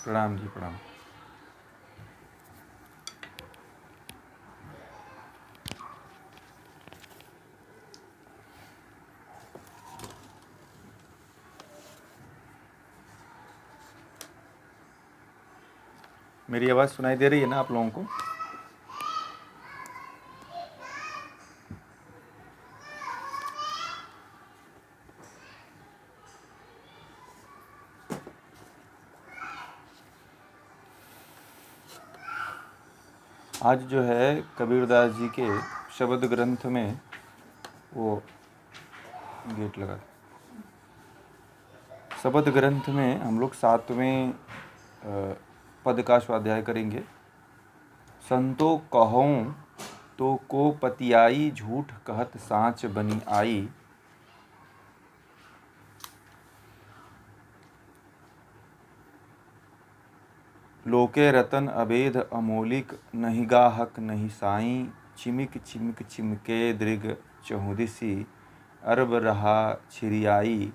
प्रणाम जी, प्रणाम। मेरी आवाज़ सुनाई दे रही है ना आप लोगों को? आज जो है कबीरदास जी के शब्द ग्रंथ में वो गेट लगा, शब्द ग्रंथ में हम लोग 7वें पद का स्वाध्याय करेंगे। संतो कहूँ तो को पतियाई, झूठ कहत साँच बनी आई। लोके रतन अभेद अमोलिक, नहीं गाहक नहीं साई। चिमिक चिमिक चिमके दृग चहुदिसी, अरब रहा छिरियाई।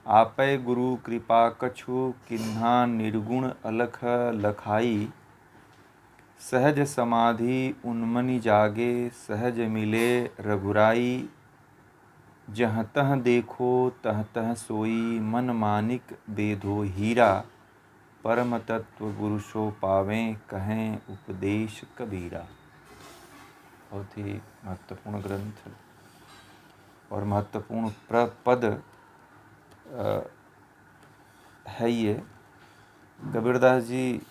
आपै गुरु कृपा कछु, किन्हा निर्गुण अलख लखाई। सहज समाधि उन्मनि जागे, सहज मिले रघुराई। जहाँ तह देखो तह तह सोई, मन मानिक बेधो हीरा। परम तत्व गुरु सो पावें, कहें उपदेश कबीरा। बहुत ही महत्वपूर्ण ग्रंथ और महत्वपूर्ण पद है ये। कबीरदास जी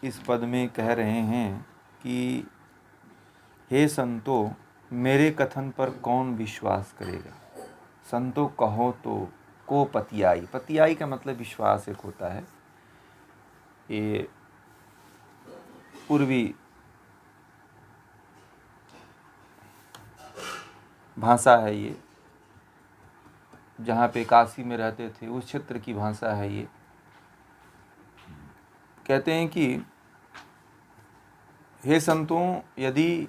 इस पद में कह रहे हैं कि हे संतो, मेरे कथन पर कौन विश्वास करेगा। संतो कहो तो को पतियाई, पतियाई का मतलब विश्वास एक होता है। ये पूर्वी भाषा है, ये जहाँ पे काशी में रहते थे उस क्षेत्र की भाषा है। ये कहते हैं कि हे संतों, यदि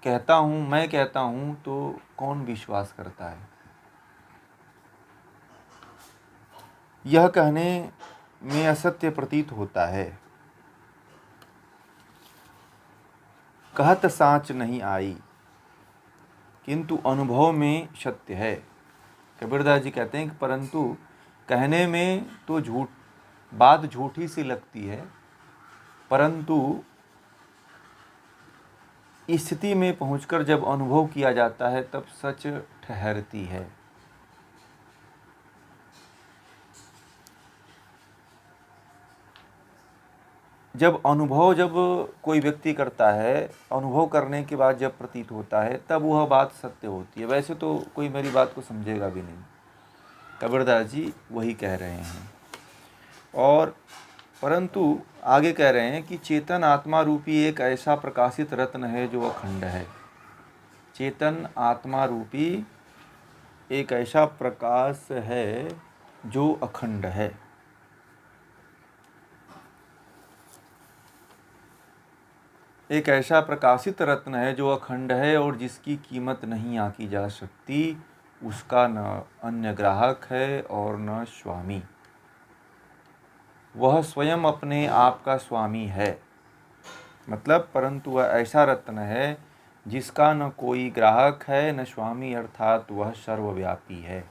कहता हूँ, मैं कहता हूँ तो कौन विश्वास करता है। यह कहने में असत्य प्रतीत होता है। कहत साँच नहीं आई, किंतु अनुभव में सत्य है। कबीरदास जी कहते हैं कि परंतु कहने में तो बात झूठी सी लगती है, परंतु स्थिति में पहुंचकर जब अनुभव किया जाता है तब सच ठहरती है। जब कोई व्यक्ति करता है, अनुभव करने के बाद जब प्रतीत होता है तब वह बात सत्य होती है। वैसे तो कोई मेरी बात को समझेगा भी नहीं। कबीरदास जी वही कह रहे हैं। और परंतु आगे कह रहे हैं कि चेतन आत्मा रूपी एक ऐसा प्रकाशित रत्न है जो अखंड है। चेतन आत्मा रूपी एक ऐसा प्रकाश है जो अखंड है। एक ऐसा प्रकाशित रत्न है जो अखंड है और जिसकी कीमत नहीं आंकी जा सकती। उसका न अन्य ग्राहक है और न स्वामी। वह स्वयं अपने आप का स्वामी है। मतलब परंतु वह ऐसा रत्न है जिसका न कोई ग्राहक है न स्वामी, अर्थात वह सर्वव्यापी है।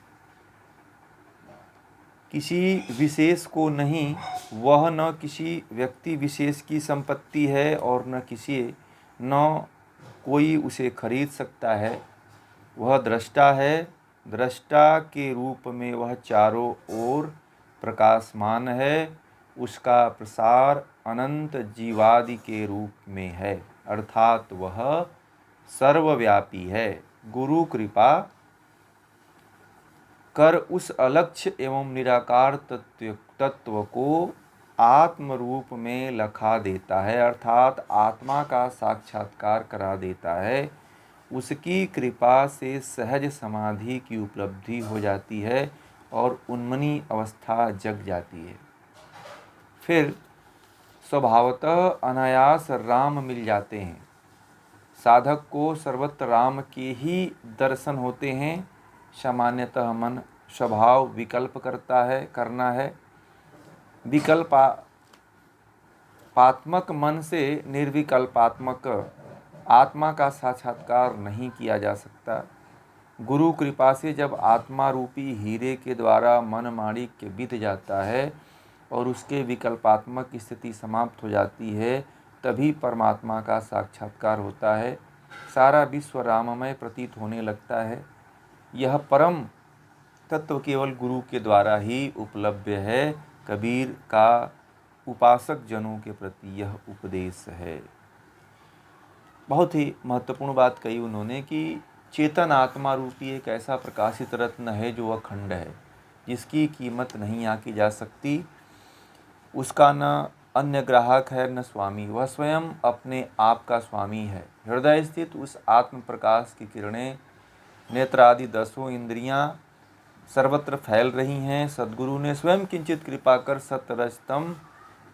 किसी विशेष को नहीं, वह न किसी व्यक्ति विशेष की संपत्ति है और न कोई उसे खरीद सकता है। वह दृष्टा है। दृष्टा के रूप में वह चारों ओर प्रकाशमान है। उसका प्रसार अनंत जीवादि के रूप में है, अर्थात वह सर्वव्यापी है। गुरु कृपा कर उस अलक्ष्य एवं निराकार तत्व को आत्म रूप में लखा देता है, अर्थात आत्मा का साक्षात्कार करा देता है। उसकी कृपा से सहज समाधि की उपलब्धि हो जाती है और उन्मनी अवस्था जग जाती है। फिर स्वभावतः अनायास राम मिल जाते हैं। साधक को सर्वत्र राम के ही दर्शन होते हैं। सामान्यतः मन स्वभाव विकल्प करना है। विकल्पात्मक मन से निर्विकल्पात्मक आत्मा का साक्षात्कार नहीं किया जा सकता। गुरु कृपा से जब आत्मा रूपी हीरे के द्वारा मन माणिक्य बीत जाता है और उसके विकल्पात्मक स्थिति समाप्त हो जाती है, तभी परमात्मा का साक्षात्कार होता है। सारा विश्व राममय प्रतीत होने लगता है। यह परम तत्व केवल गुरु के द्वारा ही उपलब्ध है। कबीर का उपासक जनों के प्रति यह उपदेश है। बहुत ही महत्वपूर्ण बात कही उन्होंने कि चेतन आत्मा रूपी एक ऐसा प्रकाशित रत्न है जो अखंड है, जिसकी कीमत नहीं आंकी जा सकती। उसका न अन्य ग्राहक है न स्वामी, वह स्वयं अपने आप का स्वामी है। हृदय स्थित उस आत्म प्रकाश की किरणें, नेत्र आदि 10 इंद्रियां सर्वत्र फैल रही हैं। सद्गुरु ने स्वयं किंचित कृपा कर सत्य रज तम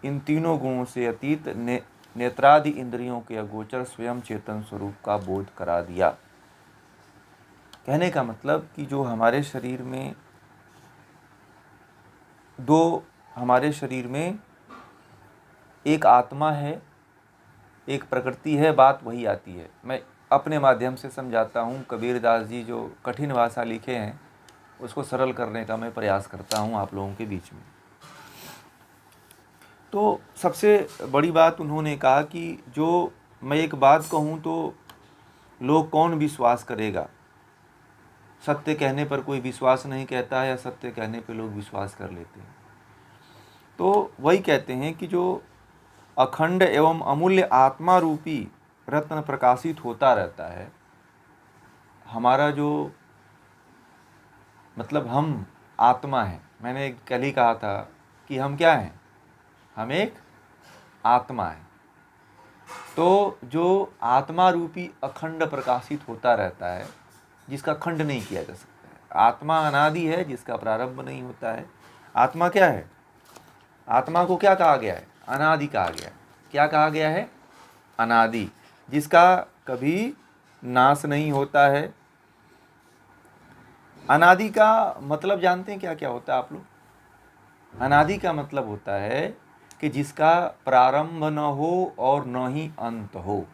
इन तीनों गुणों से अतीत नेत्रादि इंद्रियों के अगोचर स्वयं चेतन स्वरूप का बोध करा दिया। कहने का मतलब कि जो हमारे शरीर में एक आत्मा है, एक प्रकृति है, बात वही आती है। मैं अपने माध्यम से समझाता हूँ। कबीरदास जी जो कठिन भाषा लिखे हैं उसको सरल करने का मैं प्रयास करता हूँ आप लोगों के बीच में। तो सबसे बड़ी बात उन्होंने कहा कि जो मैं एक बात कहूँ तो लोग कौन विश्वास करेगा। सत्य कहने पर कोई विश्वास नहीं कहता है, या सत्य कहने पर लोग विश्वास कर लेते हैं। तो वही कहते हैं कि जो अखंड एवं अमूल्य आत्मा रूपी रत्न प्रकाशित होता रहता है, हमारा जो मतलब हम आत्मा है। मैंने कल ही कहा था कि हम क्या हैं, हम एक आत्मा है। तो जो आत्मा रूपी अखंड प्रकाशित होता रहता है, जिसका खंड नहीं किया जा सकता है। आत्मा अनादि है, जिसका प्रारंभ नहीं होता है। आत्मा क्या है? आत्मा को क्या कहा गया है? अनादि कहा गया है। क्या कहा गया है? अनादि, जिसका कभी नाश नहीं होता है। अनादि का मतलब जानते हैं क्या क्या होता है आप लोग? अनादि का मतलब होता है कि जिसका प्रारंभ न हो और न ही अंत हो।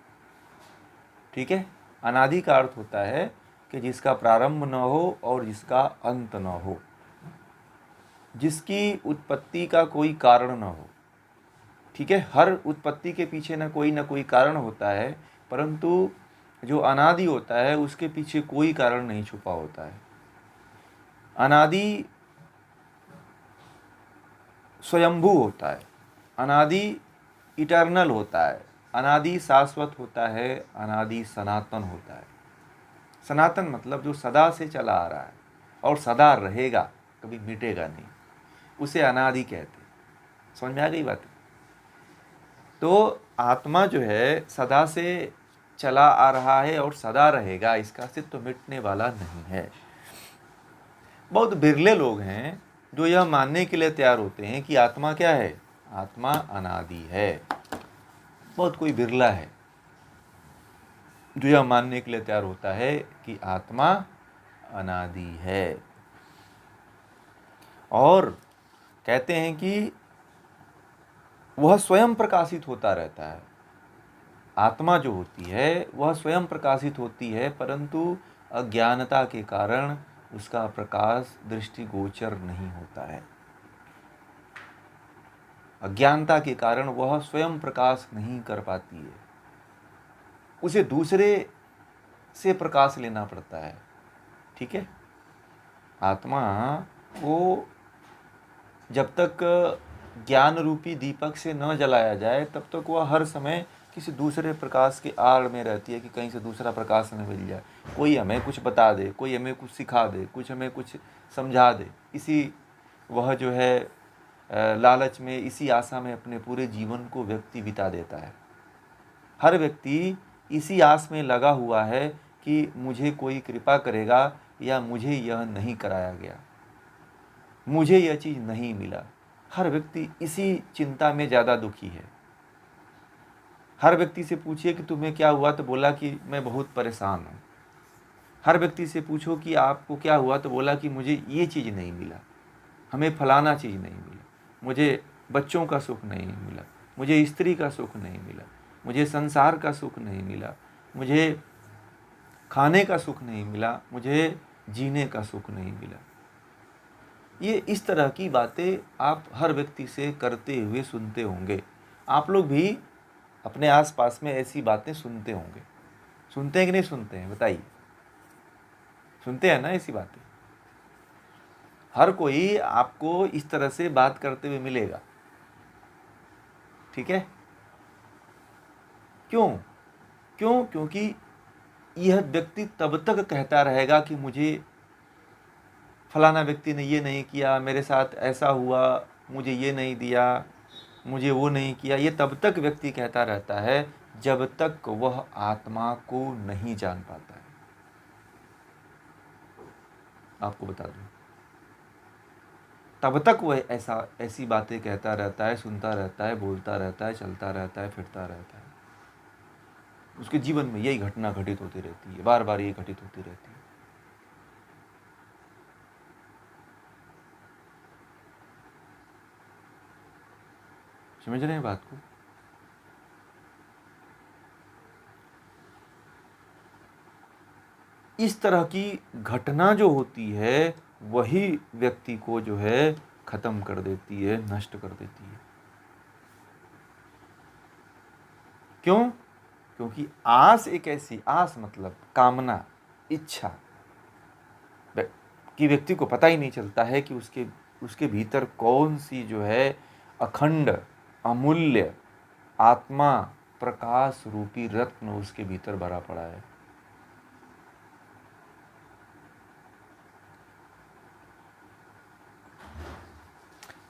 ठीक है, अनादि का अर्थ होता है कि जिसका प्रारंभ न हो और जिसका अंत न हो, जिसकी उत्पत्ति का कोई कारण न हो। ठीक है, हर उत्पत्ति के पीछे न कोई कारण होता है, परंतु जो अनादि होता है उसके पीछे कोई कारण नहीं छुपा होता है। अनादि स्वयंभू होता है, अनादि इटर्नल होता है, अनादि शाश्वत होता है, अनादि सनातन होता है। सनातन मतलब जो सदा से चला आ रहा है और सदा रहेगा, कभी मिटेगा नहीं, उसे अनादि कहते हैं। समझ में आ गई बात? तो आत्मा जो है सदा से चला आ रहा है और सदा रहेगा, इसका अस्तित्व मिटने वाला नहीं है। बहुत बिरले लोग हैं जो यह मानने के लिए तैयार होते हैं कि आत्मा क्या है? आत्मा अनादि है। बहुत कोई बिरला है जो यह मानने के लिए तैयार होता है कि आत्मा अनादि है। और कहते हैं कि वह स्वयं प्रकाशित होता रहता है। आत्मा जो होती है वह स्वयं प्रकाशित होती है, परंतु अज्ञानता के कारण उसका प्रकाश दृष्टिगोचर नहीं होता है। अज्ञानता के कारण वह स्वयं प्रकाश नहीं कर पाती है, उसे दूसरे से प्रकाश लेना पड़ता है। ठीक है, आत्मा को जब तक ज्ञान रूपी दीपक से न जलाया जाए तब तक वह हर समय किसी दूसरे प्रकाश के आड़ में रहती है कि कहीं से दूसरा प्रकाश न मिल जाए, कोई हमें कुछ बता दे, कोई हमें कुछ सिखा दे, कुछ हमें कुछ समझा दे। वह जो है लालच में, इसी आशा में अपने पूरे जीवन को व्यक्ति बिता देता है। हर व्यक्ति इसी आस में लगा हुआ है कि मुझे कोई कृपा करेगा, या मुझे यह नहीं कराया गया, मुझे यह चीज़ नहीं मिला। हर व्यक्ति इसी चिंता में ज़्यादा दुखी है। हर व्यक्ति से पूछिए कि तुम्हें क्या हुआ, तो बोला कि मैं बहुत परेशान हूँ। हर व्यक्ति से पूछो कि आपको क्या हुआ, तो बोला कि मुझे ये चीज़ नहीं मिला, हमें फलाना चीज़ नहीं मिला, मुझे बच्चों का सुख नहीं मिला, मुझे स्त्री का सुख नहीं मिला, मुझे संसार का सुख नहीं मिला, मुझे खाने का सुख नहीं मिला, मुझे जीने का सुख नहीं मिला। ये इस तरह की बातें आप हर व्यक्ति से करते हुए सुनते होंगे। आप लोग भी अपने आसपास में ऐसी बातें सुनते होंगे। सुनते हैं कि नहीं सुनते हैं, बताइए। सुनते हैं ना ऐसी बातें? हर कोई आपको इस तरह से बात करते हुए मिलेगा, ठीक है? क्यों? क्योंकि यह व्यक्ति तब तक कहता रहेगा कि मुझे फलाना व्यक्ति ने ये नहीं किया, मेरे साथ ऐसा हुआ, मुझे ये नहीं दिया, मुझे वो नहीं किया। ये तब तक व्यक्ति कहता रहता है जब तक वह आत्मा को नहीं जान पाता है। आपको बता दूं, तब तक वह ऐसी बातें कहता रहता है, सुनता रहता है, बोलता रहता है, चलता रहता है, फिरता रहता है। उसके जीवन में यही घटना घटित होती रहती है, बार बार ये घटित होती रहती है। समझ रहे हैं बात को? इस तरह की घटना जो होती है वही व्यक्ति को जो है खत्म कर देती है, नष्ट कर देती है। क्यों? क्योंकि आस एक ऐसी, आस मतलब कामना, इच्छा, कि व्यक्ति को पता ही नहीं चलता है कि उसके भीतर कौन सी जो है अखंड अमूल्य आत्मा प्रकाश रूपी रत्न उसके भीतर भरा पड़ा है।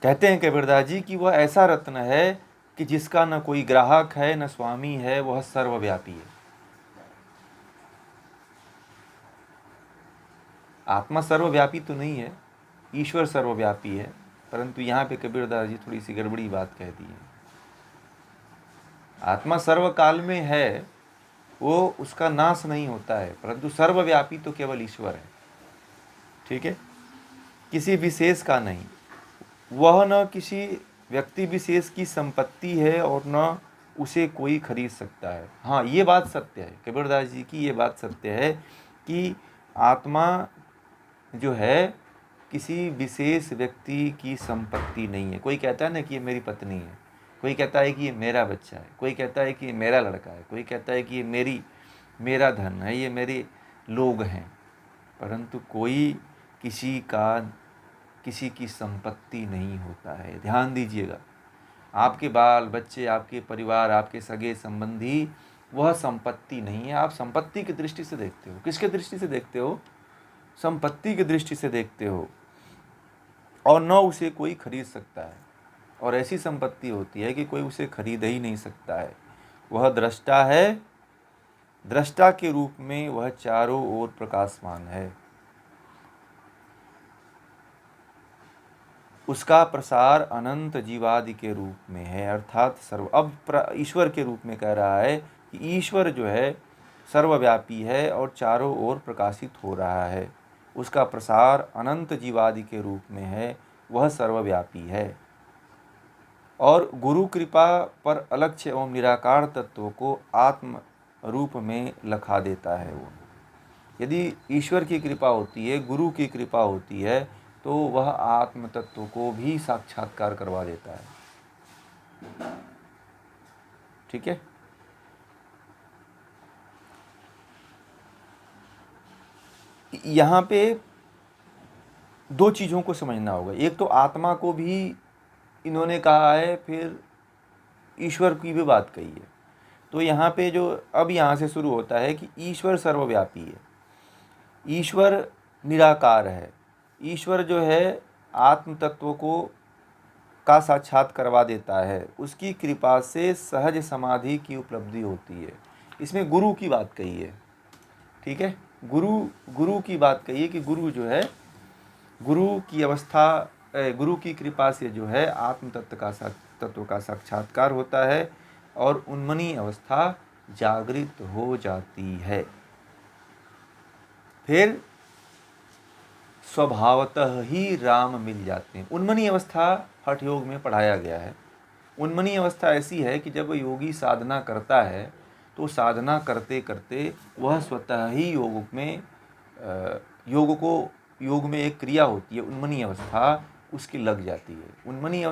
कहते हैं कबीरदास जी कि वह ऐसा रत्न है कि जिसका न कोई ग्राहक है, न स्वामी है, वह सर्वव्यापी है। आत्मा सर्वव्यापी तो नहीं है, ईश्वर सर्वव्यापी है, परंतु यहाँ पे कबीरदास जी थोड़ी सी गड़बड़ी बात कह दी है। आत्मा सर्वकाल में है, वो उसका नाश नहीं होता है, परंतु सर्वव्यापी तो केवल ईश्वर है, ठीक है? किसी विशेष का नहीं। वह न किसी व्यक्ति विशेष की संपत्ति है और न उसे कोई खरीद सकता है। हाँ, ये बात सत्य है, कबीरदास जी की ये बात सत्य है कि आत्मा जो है किसी विशेष व्यक्ति की संपत्ति नहीं है। कोई कहता है ना कि ये मेरी पत्नी है, कोई कहता है कि ये मेरा बच्चा है, कोई कहता है कि ये मेरा लड़का है, कोई कहता है कि ये मेरा धन है, ये मेरे लोग हैं, परंतु कोई किसी की संपत्ति नहीं होता है। ध्यान दीजिएगा, आपके बाल बच्चे, आपके परिवार, आपके सगे संबंधी, वह संपत्ति नहीं है। आप संपत्ति की दृष्टि से देखते हो। किसके दृष्टि से देखते हो? संपत्ति की दृष्टि से देखते हो, और न उसे कोई खरीद सकता है। और ऐसी संपत्ति होती है कि कोई उसे खरीद ही नहीं सकता है। वह दृष्टा है, दृष्टा के रूप में वह चारों ओर प्रकाशमान है। उसका प्रसार अनंत जीवादि के रूप में है, अर्थात अब ईश्वर के रूप में कह रहा है कि ईश्वर जो है सर्वव्यापी है और चारों ओर प्रकाशित हो रहा है। उसका प्रसार अनंत जीवादि के रूप में है, वह सर्वव्यापी है। और गुरु कृपा पर अलक्ष्य एवं निराकार तत्व को आत्म रूप में लखा देता है। वो यदि ईश्वर की कृपा होती है, गुरु की कृपा होती है, तो वह आत्म तत्व को भी साक्षात्कार करवा देता है, ठीक है? यहाँ पे दो चीज़ों को समझना होगा। एक तो आत्मा को भी इन्होंने कहा है, फिर ईश्वर की भी बात कही है। तो यहाँ पे जो अब यहाँ से शुरू होता है कि ईश्वर सर्वव्यापी है, ईश्वर निराकार है, ईश्वर जो है आत्म तत्व को का साक्षात करवा देता है, उसकी कृपा से सहज समाधि की उपलब्धि होती है। इसमें गुरु की बात कही है, ठीक है? गुरु की बात कही है कि गुरु जो है, गुरु की अवस्था, गुरु की कृपा से जो है आत्म तत्व का साक्षात्कार होता है और उन्मनी अवस्था जागृत हो जाती है। फिर स्वभावतः ही राम मिल जाते हैं। उन्मनी अवस्था हठ योग में पढ़ाया गया है। उन्मनी अवस्था ऐसी है कि जब योगी साधना करता है तो साधना करते करते वह स्वतः ही योग में एक क्रिया होती है उन्मनी अवस्था, उसकी लग जाती है। उन्मनी